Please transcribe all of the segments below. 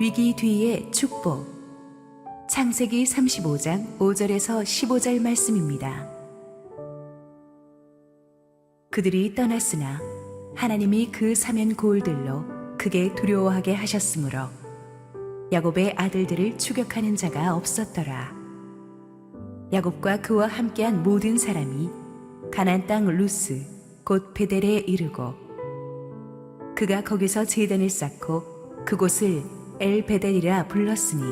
위기 뒤의 축복. 창세기 35장 5절에서 15절 말씀입니다. 그들이 떠났으나 하나님이 그 사면 고을들로 크게 두려워하게 하셨으므로 야곱의 아들들을 추격하는 자가 없었더라. 야곱과 그와 함께한 모든 사람이 가나안 땅 루스 곧 베델에 이르고 그가 거기서 제단을 쌓고 그곳을 엘 베델이라 불렀으니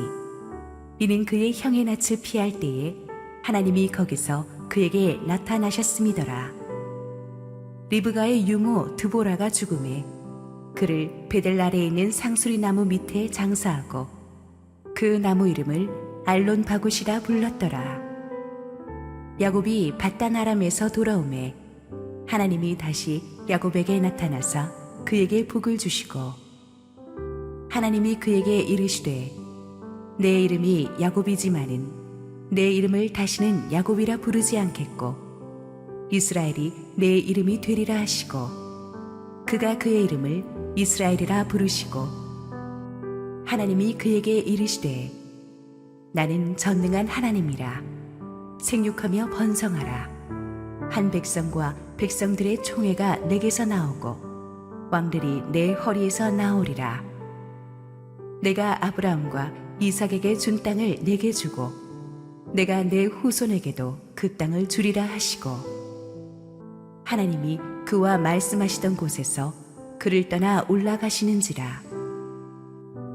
이는 그의 형의 낯을 피할 때에 하나님이 거기서 그에게 나타나셨음이더라. 리브가의 유모 드보라가 죽음에 그를 베델 아래에 있는 상수리 나무 밑에 장사하고 그 나무 이름을 알론 바굿이라 불렀더라. 야곱이 밧단 아람에서 돌아오매 하나님이 다시 야곱에게 나타나서 그에게 복을 주시고 하나님이 그에게 이르시되 내 이름이 야곱이지만은 내 이름을 다시는 야곱이라 부르지 않겠고 이스라엘이 내 이름이 되리라 하시고 그가 그의 이름을 이스라엘이라 부르시고 하나님이 그에게 이르시되 나는 전능한 하나님이라 생육하며 번성하라. 한 백성과 백성들의 총회가 내게서 나오고 왕들이 내 허리에서 나오리라. 내가 아브라함과 이삭에게 준 땅을 내게 주고 내가 내 후손에게도 그 땅을 주리라 하시고 하나님이 그와 말씀하시던 곳에서 그를 떠나 올라가시는지라.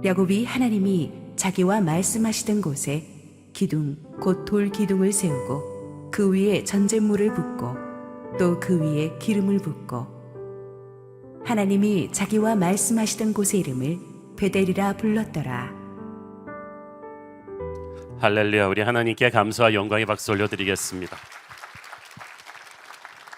야곱이 하나님이 자기와 말씀하시던 곳에 기둥 곧 돌 기둥을 세우고 그 위에 전잿물을 붓고 또 그 위에 기름을 붓고 하나님이 자기와 말씀하시던 곳의 이름을 베델이라 불렀더라. 할렐루야. 우리 하나님께 감사와 영광의 박수 올려드리겠습니다.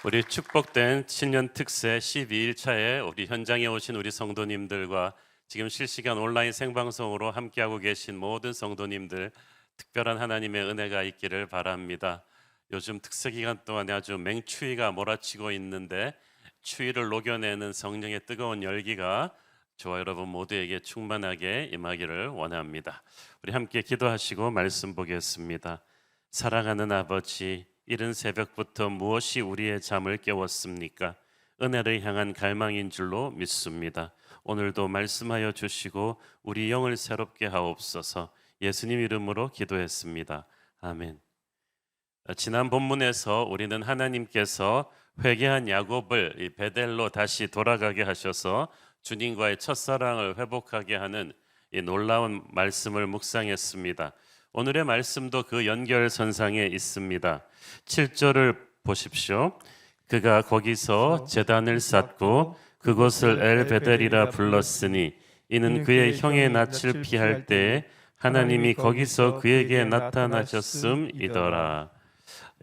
우리 축복된 신년 특세 12일차에 우리 현장에 오신 우리 성도님들과 지금 실시간 온라인 생방송으로 함께하고 계신 모든 성도님들 특별한 하나님의 은혜가 있기를 바랍니다. 요즘 특세 기간 동안에 아주 맹추위가 몰아치고 있는데 추위를 녹여내는 성령의 뜨거운 열기가 저와 여러분 모두에게 충만하게 임하기를 원합니다. 우리 함께 기도하시고 말씀 보겠습니다. 사랑하는 아버지, 이른 새벽부터 무엇이 우리의 잠을 깨웠습니까? 은혜를 향한 갈망인 줄로 믿습니다. 오늘도 말씀하여 주시고 우리 영을 새롭게 하옵소서. 예수님 이름으로 기도했습니다. 아멘. 지난 본문에서 우리는 하나님께서 회개한 야곱을 이 베델로 다시 돌아가게 하셔서 주님과의 첫사랑을 회복하게 하는 이 놀라운 말씀을 묵상했습니다. 오늘의 말씀도 그 연결선상에 있습니다. 7절을 보십시오. 그가 거기서 제단을 쌓고 그곳을 엘베델이라 불렀으니 이는 그의 형의 낯을 피할 때에 하나님이 거기서 그에게 나타나셨음이더라.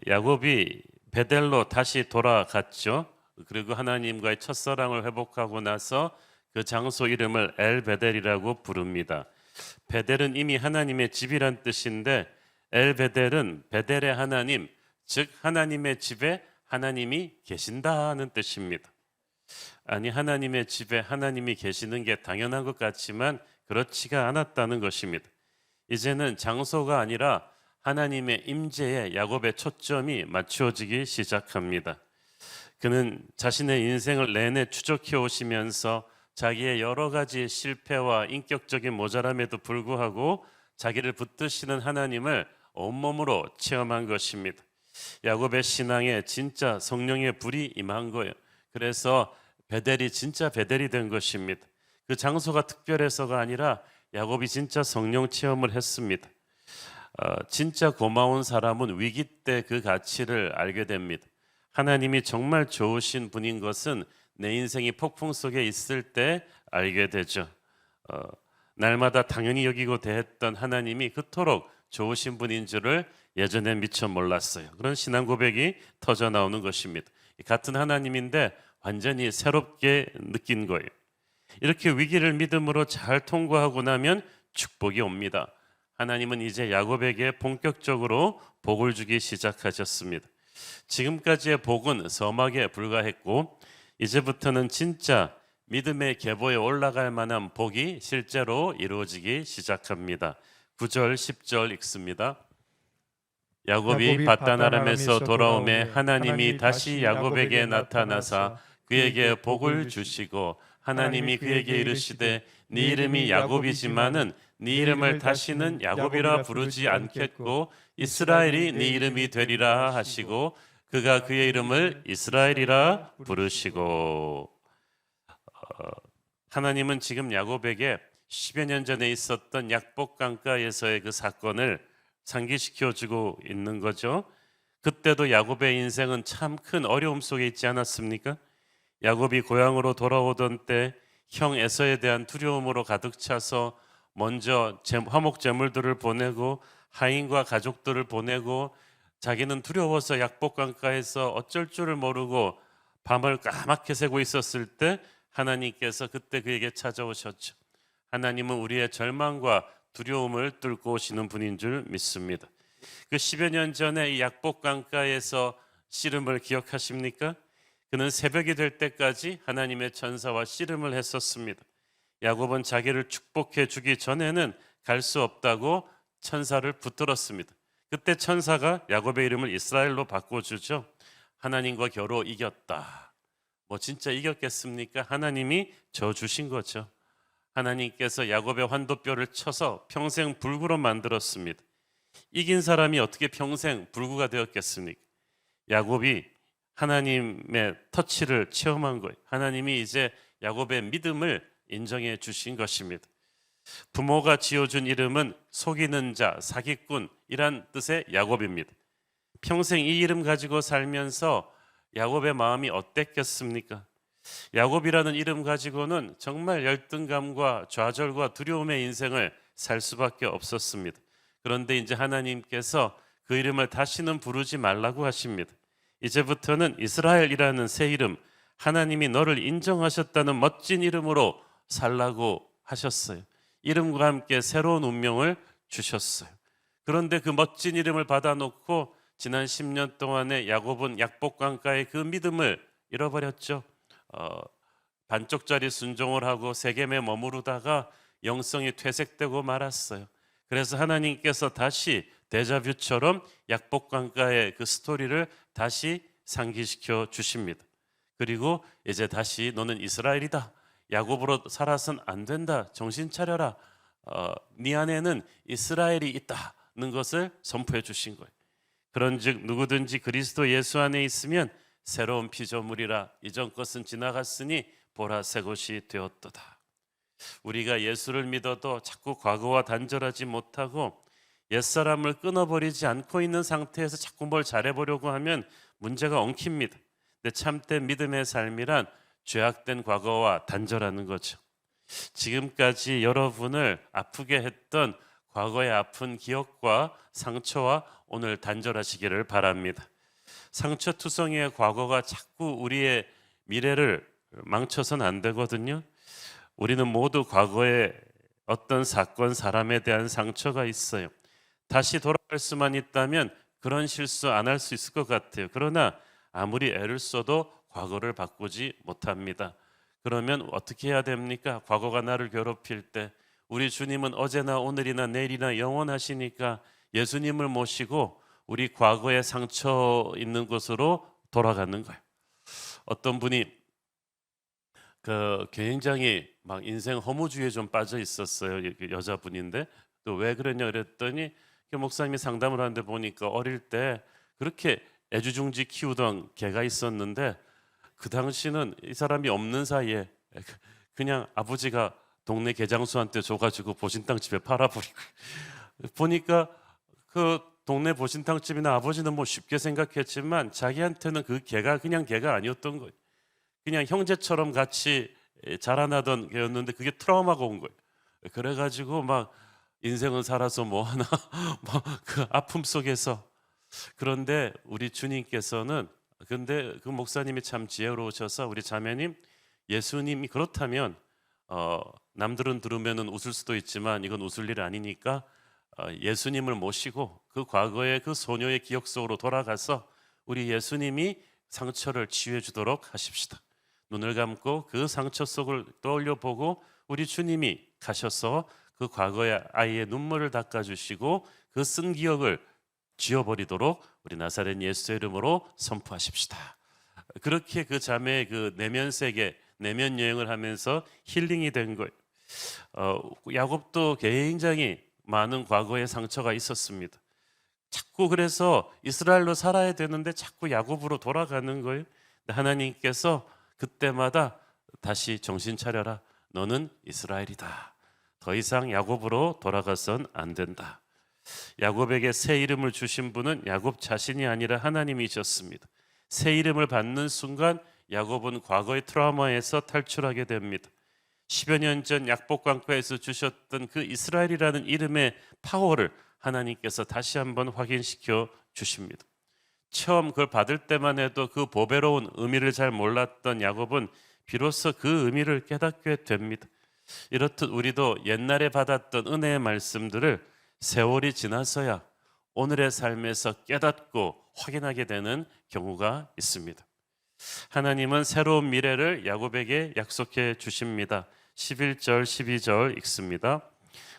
야곱이 베델로 다시 돌아갔죠. 그리고 하나님과의 첫사랑을 회복하고 나서 그 장소 이름을 엘베델이라고 부릅니다. 베델은 이미 하나님의 집이란 뜻인데 엘베델은 베델의 하나님, 즉 하나님의 집에 하나님이 계신다는 뜻입니다. 아니, 하나님의 집에 하나님이 계시는 게 당연한 것 같지만 그렇지가 않았다는 것입니다. 이제는 장소가 아니라 하나님의 임재에 야곱의 초점이 맞추어지기 시작합니다. 그는 자신의 인생을 내내 추적해 오시면서 자기의 여러 가지 실패와 인격적인 모자람에도 불구하고 자기를 붙드시는 하나님을 온몸으로 체험한 것입니다. 야곱의 신앙에 진짜 성령의 불이 임한 거예요. 그래서 베델이 진짜 베델이 된 것입니다. 그 장소가 특별해서가 아니라 야곱이 진짜 성령 체험을 했습니다. 진짜 고마운 사람은 위기 때 그 가치를 알게 됩니다. 하나님이 정말 좋으신 분인 것은 내 인생이 폭풍 속에 있을 때 알게 되죠. 날마다 당연히 여기고 대했던 하나님이 그토록 좋으신 분인 줄을 예전에 미처 몰랐어요. 그런 신앙 고백이 터져 나오는 것입니다. 같은 하나님인데 완전히 새롭게 느낀 거예요. 이렇게 위기를 믿음으로 잘 통과하고 나면 축복이 옵니다. 하나님은 이제 야곱에게 본격적으로 복을 주기 시작하셨습니다. 지금까지의 복은 서막에 불과했고 이제부터는 진짜 믿음의 계보에 올라갈 만한 복이 실제로 이루어지기 시작합니다. 9절 10절 읽습니다. 야곱이 밧단아람에서 돌아오매 하나님이 다시 야곱에게 나타나사 그에게 복을 주시고 하나님이 그에게 이르시되 네 이름이 야곱이지만은 네 이름을 다시는 야곱이라 부르지 않겠고 이스라엘이 네 이름이 되리라 하시고 그가 그의 이름을 이스라엘이라 부르시고. 하나님은 지금 야곱에게 10여 년 전에 있었던 약복 강가에서의 그 사건을 상기시켜 주고 있는 거죠. 그때도 야곱의 인생은 참 큰 어려움 속에 있지 않았습니까? 야곱이 고향으로 돌아오던 때 형 에서에 대한 두려움으로 가득 차서 먼저 화목 제물들을 보내고 하인과 가족들을 보내고 자기는 두려워서 약복 강가에서 어쩔 줄을 모르고 밤을 까맣게 새고 있었을 때 하나님께서 그때 그에게 찾아오셨죠. 하나님은 우리의 절망과 두려움을 뚫고 오시는 분인 줄 믿습니다. 그 10여 년 전에 이 약복 강가에서 씨름을 기억하십니까? 그는 새벽이 될 때까지 하나님의 천사와 씨름을 했었습니다. 야곱은 자기를 축복해 주기 전에는 갈 수 없다고 천사를 붙들었습니다. 그때 천사가 야곱의 이름을 이스라엘로 바꿔주죠. 하나님과 겨루 이겼다. 뭐 진짜 이겼겠습니까? 하나님이 져 주신 거죠. 하나님께서 야곱의 환도뼈를 쳐서 평생 불구로 만들었습니다. 이긴 사람이 어떻게 평생 불구가 되었겠습니까? 야곱이 하나님의 터치를 체험한 거예요. 하나님이 이제 야곱의 믿음을 인정해 주신 것입니다. 부모가 지어준 이름은 속이는 자, 사기꾼이란 뜻의 야곱입니다. 평생 이 이름 가지고 살면서 야곱의 마음이 어땠겠습니까? 야곱이라는 이름 가지고는 정말 열등감과 좌절과 두려움의 인생을 살 수밖에 없었습니다. 그런데 이제 하나님께서 그 이름을 다시는 부르지 말라고 하십니다. 이제부터는 이스라엘이라는 새 이름, 하나님이 너를 인정하셨다는 멋진 이름으로 살라고 하셨어요. 이름과 함께 새로운 운명을 주셨어요. 그런데 그 멋진 이름을 받아놓고 지난 10년 동안에 야곱은 약복강가의 그 믿음을 잃어버렸죠. 반쪽짜리 순종을 하고 세겜에 머무르다가 영성이 퇴색되고 말았어요. 그래서 하나님께서 다시 데자뷰처럼 약복강가의 그 스토리를 다시 상기시켜 주십니다. 그리고 이제 다시 너는 이스라엘이다. 야곱으로 살아선 안 된다. 정신 차려라. 네 안에는 이스라엘이 있다는 것을 선포해 주신 거예요. 그런즉 누구든지 그리스도 예수 안에 있으면 새로운 피조물이라 이전 것은 지나갔으니 보라 새 것이 되었도다. 우리가 예수를 믿어도 자꾸 과거와 단절하지 못하고 옛사람을 끊어버리지 않고 있는 상태에서 자꾸 뭘 잘해보려고 하면 문제가 엉킵니다. 근데 참된 믿음의 삶이란 죄악된 과거와 단절하는 거죠. 지금까지 여러분을 아프게 했던 과거의 아픈 기억과 상처와 오늘 단절하시기를 바랍니다. 상처투성이의 과거가 자꾸 우리의 미래를 망쳐서는 안 되거든요. 우리는 모두 과거에 어떤 사건, 사람에 대한 상처가 있어요. 다시 돌아갈 수만 있다면 그런 실수 안 할 수 있을 것 같아요. 그러나 아무리 애를 써도 과거를 바꾸지 못합니다. 그러면 어떻게 해야 됩니까? 과거가 나를 괴롭힐 때 우리 주님은 어제나 오늘이나 내일이나 영원하시니까 예수님을 모시고 우리 과거의 상처 있는 곳으로 돌아가는 거예요. 어떤 분이 굉장히 막 인생 허무주의에 좀 빠져 있었어요. 여자분인데 또 왜 그러냐 그랬더니 목사님이 상담을 하는데 보니까 어릴 때 그렇게 애주중지 키우던 개가 있었는데 그 당시는 이 사람이 없는 사이에 그냥 아버지가 동네 개장수한테 줘가지고 보신탕집에 팔아버리고 보니까 그 동네 보신탕집이나 아버지는 뭐 쉽게 생각했지만 자기한테는 그 개가 그냥 개가 아니었던 거예요. 그냥 형제처럼 같이 자라나던 개였는데 그게 트라우마가 온 거예요. 그래가지고 막 인생을 살아서 뭐 하나 뭐 그 아픔 속에서. 그런데 우리 주님께서는 근데 그 목사님이 참 지혜로우셔서 우리 자매님 예수님이 그렇다면 남들은 들으면은 웃을 수도 있지만 이건 웃을 일 아니니까 예수님을 모시고 그 과거의 그 소녀의 기억 속으로 돌아가서 우리 예수님이 상처를 치유해 주도록 하십시다. 눈을 감고 그 상처 속을 떠올려 보고 우리 주님이 가셔서 그 과거의 아이의 눈물을 닦아주시고 그 쓴 기억을 지워버리도록 우리 나사렛 예수의 이름으로 선포하십시다. 그렇게 그 자매의 그 내면 세계, 내면 여행을 하면서 힐링이 된 거예요. 야곱도 굉장히 많은 과거의 상처가 있었습니다. 자꾸 그래서 이스라엘로 살아야 되는데 자꾸 야곱으로 돌아가는 거예요. 하나님께서 그때마다 다시 정신 차려라. 너는 이스라엘이다. 더 이상 야곱으로 돌아가선 안 된다. 야곱에게 새 이름을 주신 분은 야곱 자신이 아니라 하나님이셨습니다. 새 이름을 받는 순간 야곱은 과거의 트라우마에서 탈출하게 됩니다. 10여 년 전 약복강가에서 주셨던 그 이스라엘이라는 이름의 파워를 하나님께서 다시 한번 확인시켜 주십니다. 처음 그걸 받을 때만 해도 그 보배로운 의미를 잘 몰랐던 야곱은 비로소 그 의미를 깨닫게 됩니다. 이렇듯 우리도 옛날에 받았던 은혜의 말씀들을 세월이 지나서야 오늘의 삶에서 깨닫고 확인하게 되는 경우가 있습니다. 하나님은 새로운 미래를 야곱에게 약속해 주십니다. 11절 12절 읽습니다.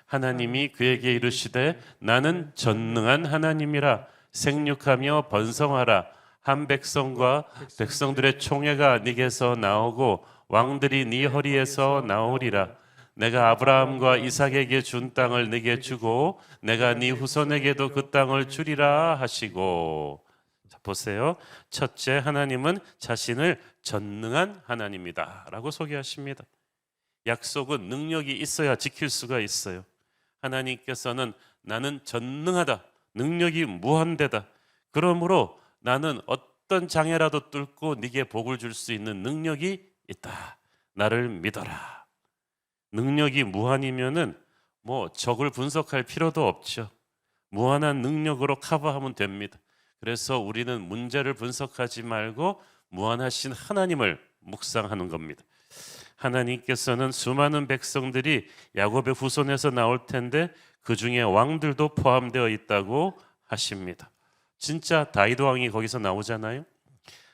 하나님이 그에게 이르시되 나는 전능한 하나님이라 생육하며 번성하라. 한 백성과 백성들의 총회가 네게서 나오고 왕들이 네 허리에서 나오리라. 내가 아브라함과 이삭에게 준 땅을 네게 주고 내가 네 후손에게도 그 땅을 주리라 하시고. 자, 보세요. 첫째, 하나님은 자신을 전능한 하나님이다 라고 소개하십니다. 약속은 능력이 있어야 지킬 수가 있어요. 하나님께서는 나는 전능하다, 능력이 무한대다. 그러므로 나는 어떤 장애라도 뚫고 네게 복을 줄 수 있는 능력이 있다. 나를 믿어라. 능력이 무한이면은 뭐 적을 분석할 필요도 없죠. 무한한 능력으로 커버하면 됩니다. 그래서 우리는 문제를 분석하지 말고 무한하신 하나님을 묵상하는 겁니다. 하나님께서는 수많은 백성들이 야곱의 후손에서 나올 텐데 그 중에 왕들도 포함되어 있다고 하십니다. 진짜 다윗 왕이 거기서 나오잖아요.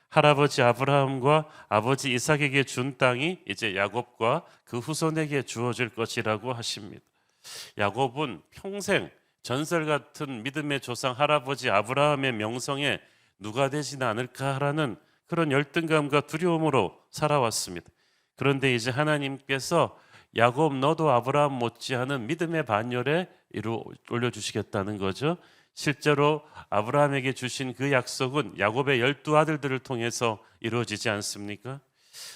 할아버지 아브라함과 아버지 이삭에게 준 땅이 이제 야곱과 그 후손에게 주어질 것이라고 하십니다. 야곱은 평생 전설 같은 믿음의 조상 할아버지 아브라함의 명성에 누가 되지는 않을까라는 그런 열등감과 두려움으로 살아왔습니다. 그런데 이제 하나님께서 야곱 너도 아브라함 못지않은 믿음의 반열에 올려주시겠다는 거죠. 실제로 아브라함에게 주신 그 약속은 야곱의 12아들들을 통해서 이루어지지 않습니까?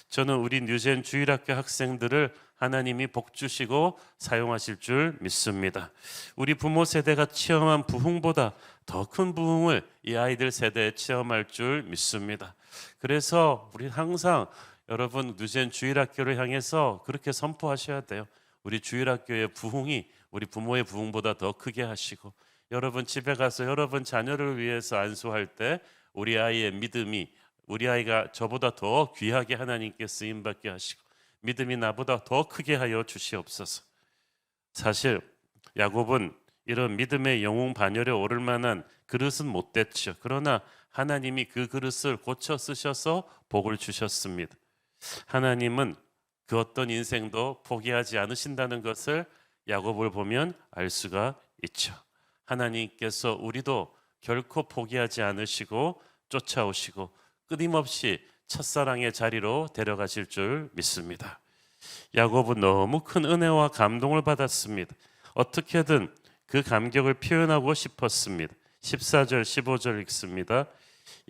저는 우리 뉴젠 주일학교 학생들을 하나님이 복 주시고 사용하실 줄 믿습니다. 우리 부모 세대가 체험한 부흥보다 더 큰 부흥을 이 아이들 세대에 체험할 줄 믿습니다. 그래서 우리 항상 여러분 뉴젠 주일학교를 향해서 그렇게 선포하셔야 돼요. 우리 주일학교의 부흥이 우리 부모의 부흥보다 더 크게 하시고, 여러분 집에 가서 여러분 자녀를 위해서 안수할 때 우리 아이의 믿음이, 우리 아이가 저보다 더 귀하게 하나님께 쓰임받게 하시고 믿음이 나보다 더 크게 하여 주시옵소서. 사실 야곱은 이런 믿음의 영웅 반열에 오를 만한 그릇은 못 됐죠. 그러나 하나님이 그 그릇을 고쳐 쓰셔서 복을 주셨습니다. 하나님은 그 어떤 인생도 포기하지 않으신다는 것을 야곱을 보면 알 수가 있죠. 하나님께서 우리도 결코 포기하지 않으시고 쫓아오시고 끊임없이 첫사랑의 자리로 데려가실 줄 믿습니다. 야곱은 너무 큰 은혜와 감동을 받았습니다. 어떻게든 그 감격을 표현하고 싶었습니다. 14절 15절 읽습니다.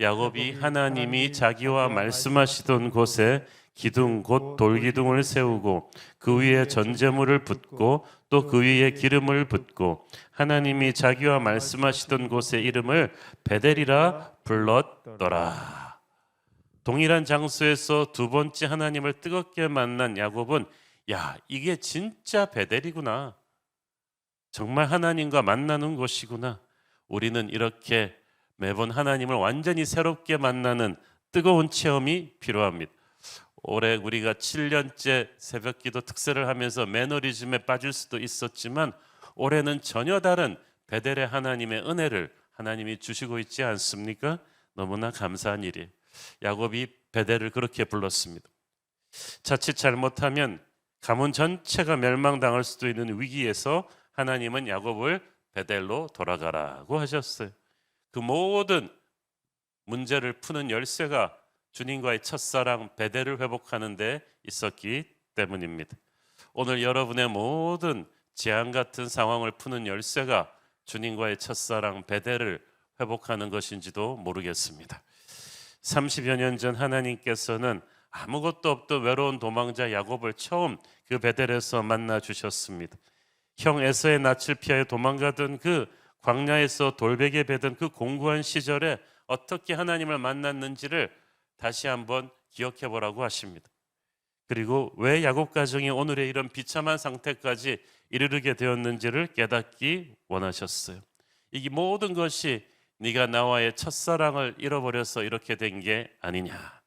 야곱이 하나님이 자기와 말씀하시던 곳에 기둥 곧 돌기둥을 세우고 그 위에 전제물을 붓고 또 그 위에 기름을 붓고 하나님이 자기와 말씀하시던 곳의 이름을 베델이라 불렀더라. 동일한 장소에서 두 번째 하나님을 뜨겁게 만난 야곱은 야, 이게 진짜 베델이구나. 정말 하나님과 만나는 곳이구나. 우리는 이렇게 매번 하나님을 완전히 새롭게 만나는 뜨거운 체험이 필요합니다. 올해 우리가 7년째 새벽기도 특세를 하면서 매너리즘에 빠질 수도 있었지만 올해는 전혀 다른 베델의 하나님의 은혜를 하나님이 주시고 있지 않습니까? 너무나 감사한 일이에요. 야곱이 베델을 그렇게 불렀습니다. 자칫 잘못하면 가문 전체가 멸망당할 수도 있는 위기에서 하나님은 야곱을 베델로 돌아가라고 하셨어요. 그 모든 문제를 푸는 열쇠가 주님과의 첫사랑 베델을 회복하는 데 있었기 때문입니다. 오늘 여러분의 모든 재앙 같은 상황을 푸는 열쇠가 주님과의 첫사랑 베델을 회복하는 것인지도 모르겠습니다. 30여 년 전 하나님께서는 아무것도 없던 외로운 도망자 야곱을 처음 그 베델에서 만나 주셨습니다. 형 에서의 낯을 피하여 도망가던 그 광야에서 돌베개 베던 그 공고한 시절에 어떻게 하나님을 만났는지를 다시 한번 기억해 보라고 하십니다. 그리고 왜 야곱 가정이 오늘의 이런 비참한 상태까지 이르게 되었는지를 깨닫기 원하셨어요. 이 모든 것이 네가 나와의 첫사랑을 잃어버려서 이렇게 된 게 아니냐.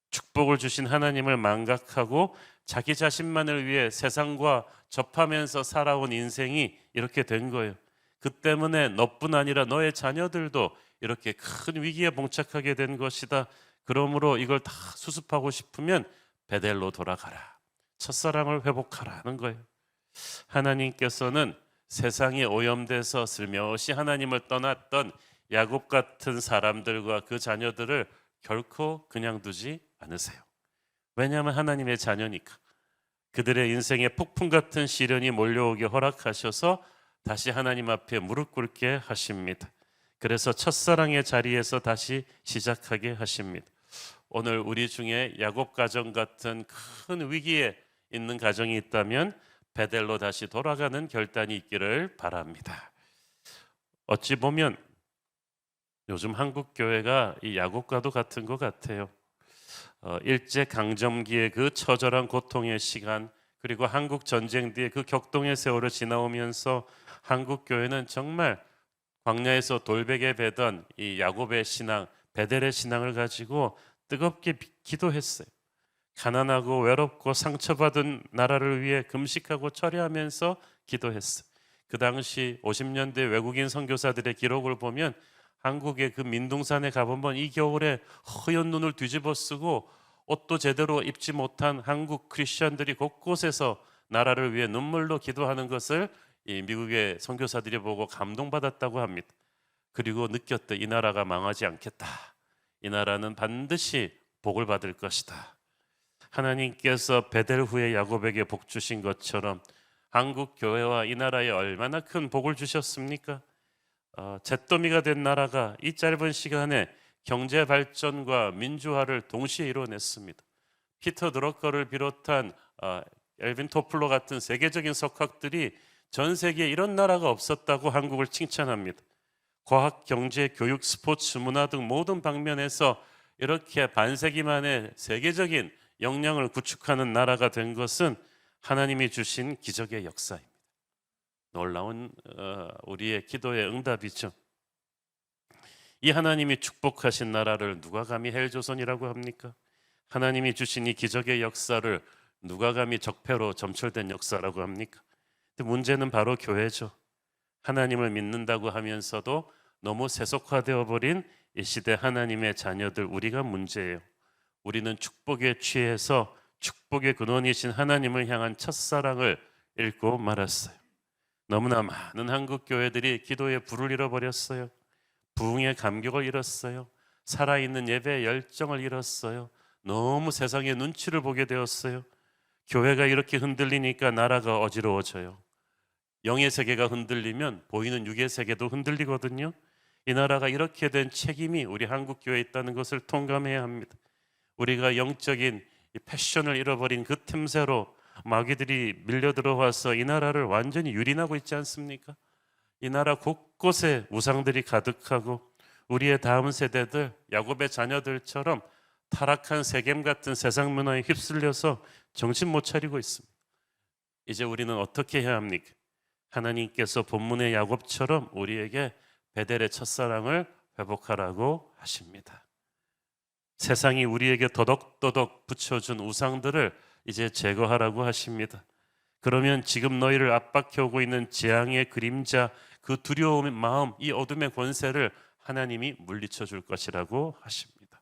축복을 주신 하나님을 망각하고 자기 자신만을 위해 세상과 접하면서 살아온 인생이 이렇게 된 거예요. 그 때문에 너뿐 아니라 너의 자녀들도 이렇게 큰 위기에 봉착하게 된 것이다. 그러므로 이걸 다 수습하고 싶으면 베델로 돌아가라. 첫사랑을 회복하라는 거예요. 하나님께서는 세상에 오염돼서 슬며시 하나님을 떠났던 야곱 같은 사람들과 그 자녀들을 결코 그냥 두지 않으세요. 왜냐하면 하나님의 자녀니까. 그들의 인생에 폭풍 같은 시련이 몰려오게 허락하셔서 다시 하나님 앞에 무릎 꿇게 하십니다. 그래서 첫사랑의 자리에서 다시 시작하게 하십니다. 오늘 우리 중에 야곱 가정 같은 큰 위기에 있는 가정이 있다면 베델로 다시 돌아가는 결단이 있기를 바랍니다. 어찌 보면 요즘 한국 교회가 이 야곱과도 같은 것 같아요. 일제 강점기의 그 처절한 고통의 시간, 그리고 한국 전쟁 뒤에 그 격동의 세월을 지나오면서 한국 교회는 정말 광야에서 돌베개 베던 이 야곱의 신앙, 베델의 신앙을 가지고 뜨겁게 기도했어요. 가난하고 외롭고 상처받은 나라를 위해 금식하고 철회하면서 기도했어요. 그 당시 50년대 외국인 선교사들의 기록을 보면 한국의 그 민둥산에 가보면 이 겨울에 허연 눈을 뒤집어 쓰고 옷도 제대로 입지 못한 한국 크리스천들이 곳곳에서 나라를 위해 눈물로 기도하는 것을 이 미국의 선교사들이 보고 감동받았다고 합니다. 그리고 느꼈대. 이 나라가 망하지 않겠다. 이 나라는 반드시 복을 받을 것이다. 하나님께서 베델 후에 야곱에게 복 주신 것처럼 한국 교회와 이 나라에 얼마나 큰 복을 주셨습니까? 잿더미가 된 나라가 이 짧은 시간에 경제 발전과 민주화를 동시에 이뤄냈습니다. 피터 드러커를 비롯한 엘빈 토플러 같은 세계적인 석학들이 전 세계에 이런 나라가 없었다고 한국을 칭찬합니다. 과학, 경제, 교육, 스포츠, 문화 등 모든 방면에서 이렇게 반세기 만에 세계적인 역량을 구축하는 나라가 된 것은 하나님이 주신 기적의 역사입니다. 놀라운 우리의 기도의 응답이죠. 이 하나님이 축복하신 나라를 누가 감히 헬조선이라고 합니까? 하나님이 주신 이 기적의 역사를 누가 감히 적폐로 점철된 역사라고 합니까? 근데 문제는 바로 교회죠. 하나님을 믿는다고 하면서도 너무 세속화되어 버린 이 시대 하나님의 자녀들, 우리가 문제예요. 우리는 축복에 취해서 축복의 근원이신 하나님을 향한 첫사랑을 잃고 말았어요. 너무나 많은 한국 교회들이 기도의 불을 잃어버렸어요. 부흥의 감격을 잃었어요. 살아있는 예배의 열정을 잃었어요. 너무 세상의 눈치를 보게 되었어요. 교회가 이렇게 흔들리니까 나라가 어지러워져요. 영의 세계가 흔들리면 보이는 육의 세계도 흔들리거든요. 이 나라가 이렇게 된 책임이 우리 한국 교회에 있다는 것을 통감해야 합니다. 우리가 영적인 패션을 잃어버린 그 틈새로 마귀들이 밀려 들어와서 이 나라를 완전히 유린하고 있지 않습니까? 이 나라 곳곳에 우상들이 가득하고 우리의 다음 세대들, 야곱의 자녀들처럼 타락한 세겜 같은 세상 문화에 휩쓸려서 정신 못 차리고 있습니다. 이제 우리는 어떻게 해야 합니까? 하나님께서 본문의 야곱처럼 우리에게 베델의 첫사랑을 회복하라고 하십니다. 세상이 우리에게 더덕더덕 붙여준 우상들을 이제 제거하라고 하십니다. 그러면 지금 너희를 압박해오고 있는 재앙의 그림자, 그 두려움의 마음, 이 어둠의 권세를 하나님이 물리쳐 줄 것이라고 하십니다.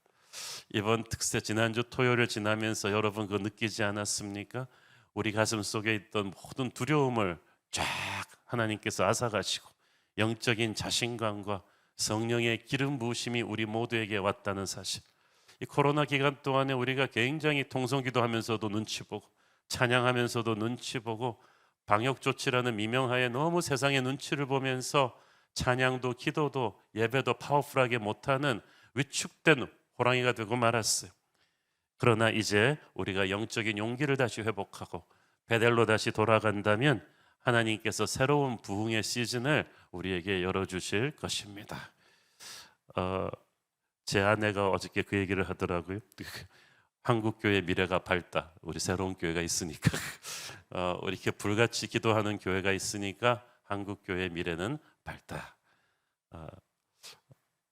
이번 특세 지난주 토요일을 지나면서 여러분 그거 느끼지 않았습니까? 우리 가슴 속에 있던 모든 두려움을 쫙 하나님께서 앗아가시고 영적인 자신감과 성령의 기름 부으심이 우리 모두에게 왔다는 사실. 이 코로나 기간 동안에 우리가 굉장히 통성기도하면서도 눈치 보고 찬양하면서도 눈치 보고 방역 조치라는 미명하에 너무 세상의 눈치를 보면서 찬양도 기도도 예배도 파워풀하게 못하는 위축된 호랑이가 되고 말았어요. 그러나 이제 우리가 영적인 용기를 다시 회복하고 베델로 다시 돌아간다면 하나님께서 새로운 부흥의 시즌을 우리에게 열어주실 것입니다. 제 아내가 어저께 그 얘기를 하더라고요. 한국 교회 미래가 밝다. 우리 새로운 교회가 있으니까 우리 이렇게 불같이 기도하는 교회가 있으니까 한국 교회의 미래는 밝다.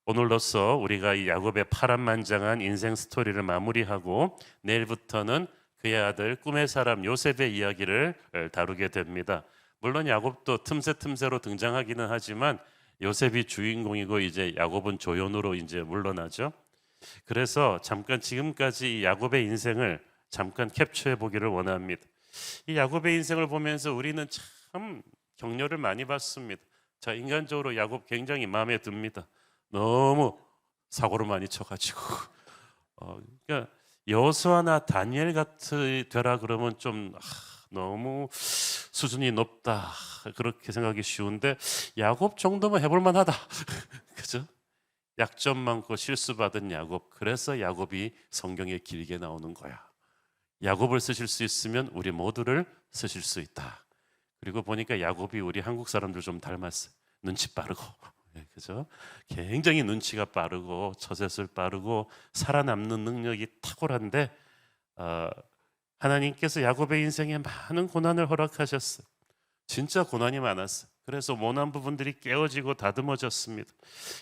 오늘로써 우리가 이 야곱의 파란만장한 인생 스토리를 마무리하고 내일부터는 그의 아들 꿈의 사람 요셉의 이야기를 다루게 됩니다. 물론 야곱도 틈새로 등장하기는 하지만 요셉이 주인공이고 이제 야곱은 조연으로 이제 물러나죠. 그래서 잠깐 지금까지 이 야곱의 인생을 잠깐 캡처해 보기를 원합니다. 이 야곱의 인생을 보면서 우리는 참 격려를 많이 받습니다. 자, 인간적으로 야곱 굉장히 마음에 듭니다. 너무 사고를 많이 쳐가지고 그러니까 여호수아나 다니엘 같이 되라 그러면 좀 너무 수준이 높다 그렇게 생각하기 쉬운데 야곱 정도면 해볼 만하다 그죠? 약점 많고 실수 받은 야곱. 그래서 야곱이 성경에 길게 나오는 거야. 야곱을 쓰실 수 있으면 우리 모두를 쓰실 수 있다. 그리고 보니까 야곱이 우리 한국 사람들 좀 닮았어요. 눈치 빠르고 그죠? 굉장히 눈치가 빠르고 처세술 빠르고 살아남는 능력이 탁월한데 하나님께서 야곱의 인생에 많은 고난을 허락하셨어요. 진짜 고난이 많았어요. 그래서 모난 부분들이 깨어지고 다듬어졌습니다.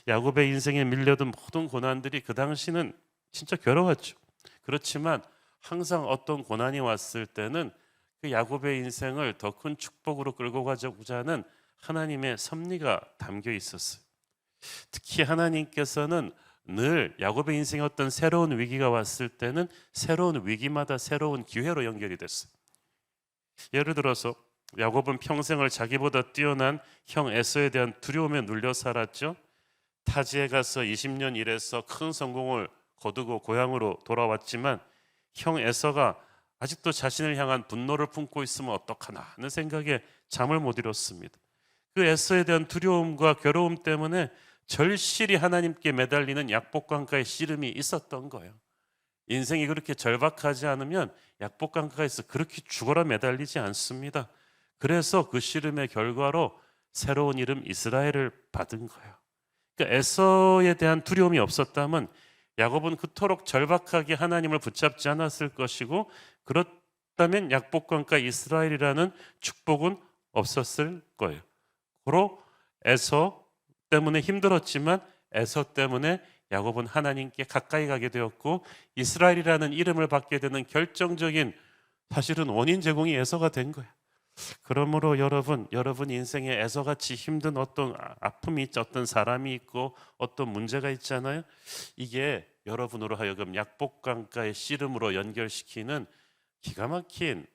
야곱의 인생에 밀려든 모든 고난들이 그 당시는 진짜 괴로웠죠. 그렇지만 항상 어떤 고난이 왔을 때는 그 야곱의 인생을 더 큰 축복으로 끌고 가고자 하는 하나님의 섭리가 담겨 있었어요. 특히 하나님께서는 늘 야곱의 인생에 어떤 새로운 위기가 왔을 때는 새로운 위기마다 새로운 기회로 연결이 됐어요. 예를 들어서 야곱은 평생을 자기보다 뛰어난 형 에서에 대한 두려움에 눌려 살았죠. 타지에 가서 20년 일해서 큰 성공을 거두고 고향으로 돌아왔지만 형 에서가 아직도 자신을 향한 분노를 품고 있으면 어떡하나 하는 생각에 잠을 못 이뤘습니다. 그 에서에 대한 두려움과 괴로움 때문에 절실히 하나님께 매달리는 약복강가의 씨름이 있었던 거예요. 인생이 그렇게 절박하지 않으면 약복강가에서 그렇게 죽어라 매달리지 않습니다. 그래서 그 씨름의 결과로 새로운 이름 이스라엘을 받은 거예요. 그러니까 에서에 대한 두려움이 없었다면 야곱은 그토록 절박하게 하나님을 붙잡지 않았을 것이고 그렇다면 약복강가 이스라엘이라는 축복은 없었을 거예요. 고로 에서 때문에 힘들었지만 에서 때문에 야곱은 하나님께 가까이 가게 되었고 이스라엘이라는 이름을 받게 되는 결정적인 사실은 원인 제공이 에서가 된 거예요. 그러므로 여러분 인생에 에서같이 힘든 어떤 아픔이 있죠. 어떤 사람이 있고 어떤 문제가 있잖아요. 이게 여러분으로 하여금 약복강가의 씨름으로 연결시키는 기가 막힌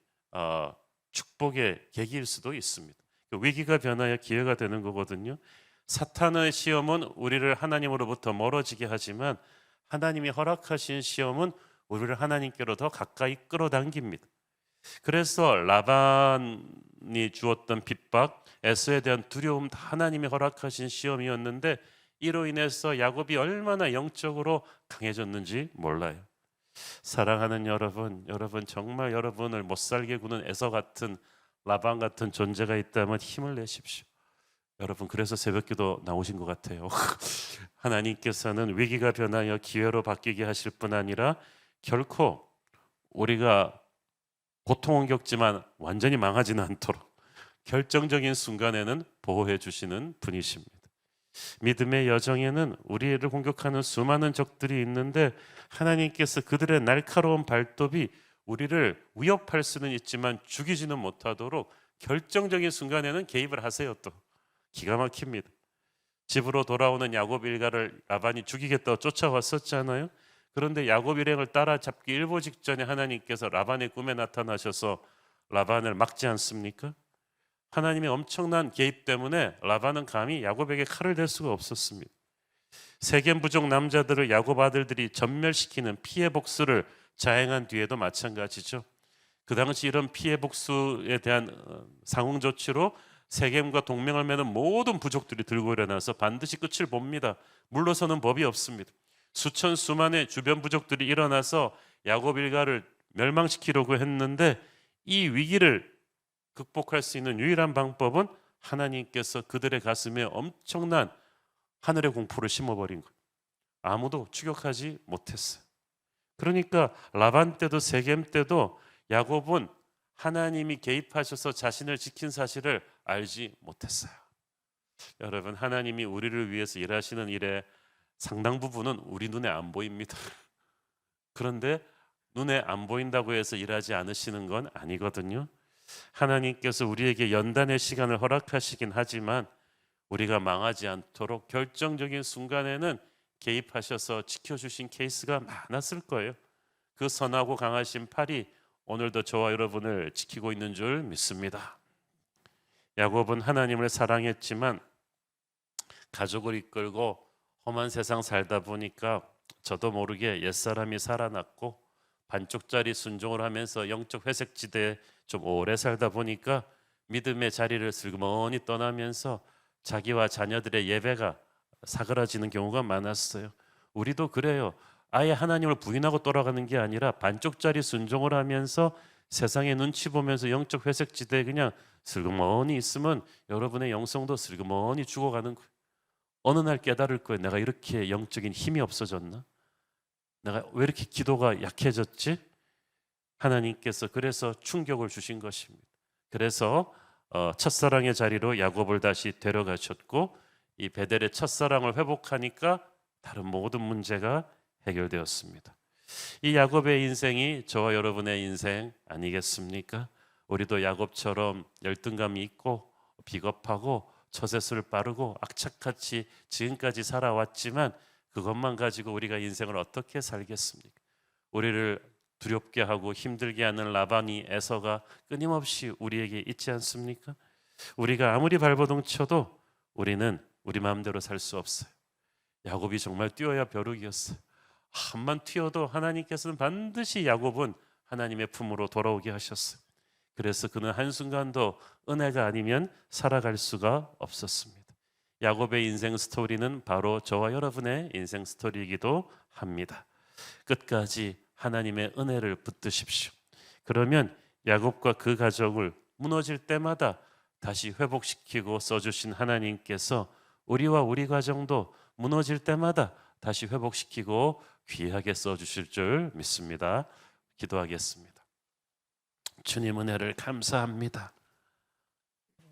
축복의 계기일 수도 있습니다. 위기가 변하여 기회가 되는 거거든요. 사탄의 시험은 우리를 하나님으로부터 멀어지게 하지만 하나님이 허락하신 시험은 우리를 하나님께로 더 가까이 끌어당깁니다. 그래서 라반이 주었던 핍박, 에서에 대한 두려움 다 하나님이 허락하신 시험이었는데 이로 인해서 야곱이 얼마나 영적으로 강해졌는지 몰라요. 사랑하는 여러분 정말 여러분을 못 살게 구는 에서 같은 라반 같은 존재가 있다면 힘을 내십시오. 여러분 그래서 새벽기도 나오신 것 같아요. 하나님께서는 위기가 변하여 기회로 바뀌게 하실 뿐 아니라 결코 우리가 고통은 겪지만 완전히 망하지는 않도록 결정적인 순간에는 보호해 주시는 분이십니다. 믿음의 여정에는 우리를 공격하는 수많은 적들이 있는데 하나님께서 그들의 날카로운 발톱이 우리를 위협할 수는 있지만 죽이지는 못하도록 결정적인 순간에는 개입을 하세요. 또 기가 막힙니다. 집으로 돌아오는 야곱 일가를 라반이 죽이겠다고 쫓아왔었잖아요. 그런데 야곱 일행을 따라잡기 일보 직전에 하나님께서 라반의 꿈에 나타나셔서 라반을 막지 않습니까? 하나님의 엄청난 개입 때문에 라반은 감히 야곱에게 칼을 댈 수가 없었습니다. 세겜 부족 남자들을 야곱 아들들이 전멸시키는 피해 복수를 자행한 뒤에도 마찬가지죠. 그 당시 이런 피해 복수에 대한 상응 조치로 세겜과 동맹을 맺은 모든 부족들이 들고 일어나서 반드시 끝을 봅니다. 물러서는 법이 없습니다. 수천 수만의 주변 부족들이 일어나서 야곱 일가를 멸망시키려고 했는데 이 위기를 극복할 수 있는 유일한 방법은 하나님께서 그들의 가슴에 엄청난 하늘의 공포를 심어버린 거예요. 아무도 추격하지 못했어요. 그러니까 라반 때도 세겜 때도 야곱은 하나님이 개입하셔서 자신을 지킨 사실을 알지 못했어요. 여러분, 하나님이 우리를 위해서 일하시는 일의 상당 부분은 우리 눈에 안 보입니다. 그런데 눈에 안 보인다고 해서 일하지 않으시는 건 아니거든요. 하나님께서 우리에게 연단의 시간을 허락하시긴 하지만 우리가 망하지 않도록 결정적인 순간에는 개입하셔서 지켜주신 케이스가 많았을 거예요. 그 선하고 강하신 팔이 오늘도 저와 여러분을 지키고 있는 줄 믿습니다. 야곱은 하나님을 사랑했지만 가족을 이끌고 험한 세상 살다 보니까 저도 모르게 옛사람이 살아났고 반쪽짜리 순종을 하면서 영적 회색지대에 좀 오래 살다 보니까 믿음의 자리를 슬그머니 떠나면서 자기와 자녀들의 예배가 사그라지는 경우가 많았어요. 우리도 그래요. 아예 하나님을 부인하고 돌아가는 게 아니라 반쪽짜리 순종을 하면서 세상의 눈치 보면서 영적 회색지대에 그냥 슬그머니 있으면 여러분의 영성도 슬그머니 죽어가는 거예요. 어느 날 깨달을 거예요. 내가 이렇게 영적인 힘이 없어졌나? 내가 왜 이렇게 기도가 약해졌지? 하나님께서 그래서 충격을 주신 것입니다. 그래서 첫사랑의 자리로 야곱을 다시 데려가셨고 이 베델의 첫사랑을 회복하니까 다른 모든 문제가 해결되었습니다. 이 야곱의 인생이 저와 여러분의 인생 아니겠습니까? 우리도 야곱처럼 열등감이 있고 비겁하고 처세술 빠르고 악착같이 지금까지 살아왔지만 그것만 가지고 우리가 인생을 어떻게 살겠습니까? 우리를 두렵게 하고 힘들게 하는 라반이 에서가 끊임없이 우리에게 있지 않습니까? 우리가 아무리 발버둥 쳐도 우리는 우리 마음대로 살 수 없어요. 야곱이 정말 뛰어야 벼룩이었어요. 한번 튀어도 하나님께서는 반드시 야곱은 하나님의 품으로 돌아오게 하셨어요. 그래서 그는 한순간도 은혜가 아니면 살아갈 수가 없었습니다. 야곱의 인생 스토리는 바로 저와 여러분의 인생 스토리이기도 합니다. 끝까지 하나님의 은혜를 붙드십시오. 그러면 야곱과 그 가족을 무너질 때마다 다시 회복시키고 써주신 하나님께서 우리와 우리 가정도 무너질 때마다 다시 회복시키고 귀하게 써주실 줄 믿습니다. 기도하겠습니다. 주님, 은혜를 감사합니다.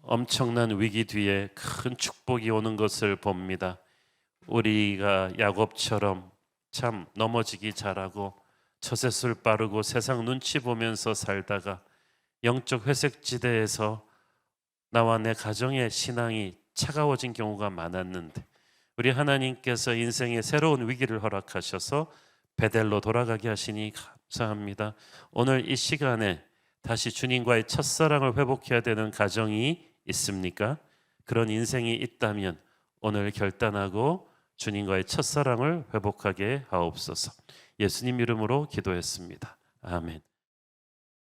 엄청난 위기 뒤에 큰 축복이 오는 것을 봅니다. 우리가 야곱처럼 참 넘어지기 잘하고 처세술 빠르고 세상 눈치 보면서 살다가 영적 회색지대에서 나와 내 가정의 신앙이 차가워진 경우가 많았는데 우리 하나님께서 인생의 새로운 위기를 허락하셔서 베델로 돌아가게 하시니 감사합니다. 오늘 이 시간에 다시 주님과의 첫사랑을 회복해야 되는 가정이 있습니까? 그런 인생이 있다면 오늘 결단하고 주님과의 첫사랑을 회복하게 하옵소서. 예수님 이름으로 기도했습니다. 아멘.